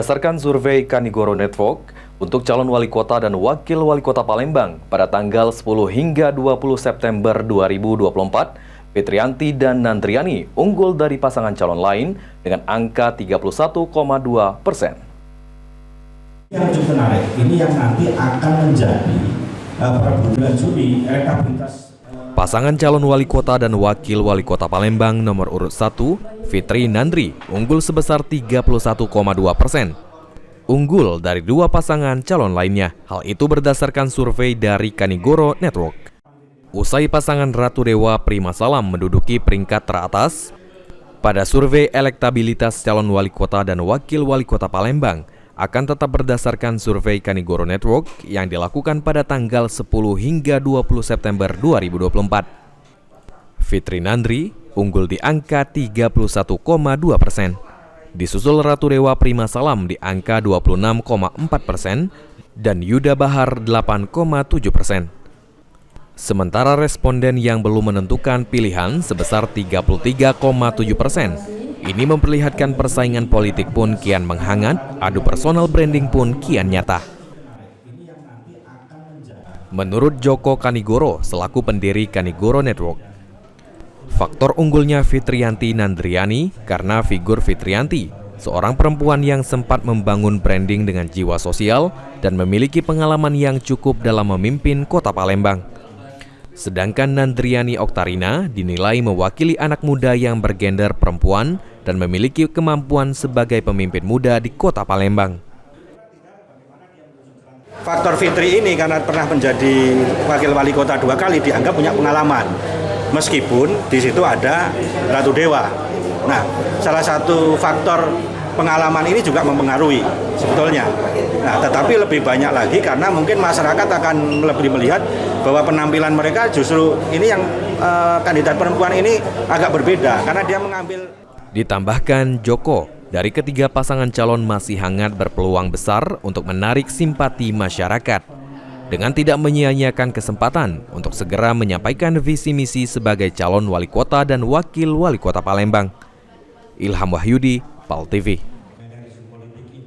Berdasarkan survei Kanigoro Network, untuk calon wali kota dan wakil wali kota Palembang pada tanggal 10 hingga 20 September 2024, Fitriyanti dan Nandriani unggul dari pasangan calon lain dengan angka 31,2%. Yang cukup menarik, ini yang nanti akan menjadi per bulan Juli elektabilitas. Pasangan calon wali kota dan wakil wali kota Palembang nomor urut 1, Fitri Nandri, unggul sebesar 31,2%. Unggul dari dua pasangan calon lainnya. Hal itu berdasarkan survei dari Kanigoro Network. Usai pasangan Ratu Dewa Prima Salam menduduki peringkat teratas, pada survei elektabilitas calon wali kota dan wakil wali kota Palembang akan tetap berdasarkan survei Kanigoro Network yang dilakukan pada tanggal 10 hingga 20 September 2024. Fitri Nandri unggul di angka 31,2%. Disusul Ratu Dewa Prima Salam di angka 26,4% dan Yuda Bahar 8,7%. Sementara responden yang belum menentukan pilihan sebesar 33,7%. Ini memperlihatkan persaingan politik pun kian menghangat, adu personal branding pun kian nyata. Menurut Joko Kanigoro selaku pendiri Kanigoro Network, faktor unggulnya Fitriyanti Nandriani karena figur Fitriyanti, seorang perempuan yang sempat membangun branding dengan jiwa sosial dan memiliki pengalaman yang cukup dalam memimpin kota Palembang. Sedangkan Nandriani Oktarina dinilai mewakili anak muda yang bergender perempuan dan memiliki kemampuan sebagai pemimpin muda di kota Palembang. Faktor Fitri ini karena pernah menjadi wakil wali kota 2 kali dianggap punya pengalaman. Meskipun di situ ada Ratu Dewa. Nah, salah satu faktor pengalaman ini juga mempengaruhi sebetulnya. Nah, tetapi lebih banyak lagi karena mungkin masyarakat akan lebih melihat bahwa penampilan mereka justru ini yang kandidat perempuan ini agak berbeda karena dia mengambil. Ditambahkan Joko, dari ketiga pasangan calon masih hangat berpeluang besar untuk menarik simpati masyarakat dengan tidak menyia-nyiakan kesempatan untuk segera menyampaikan visi misi sebagai calon wali kota dan wakil wali kota Palembang. Ilham Wahyudi, PAL TV.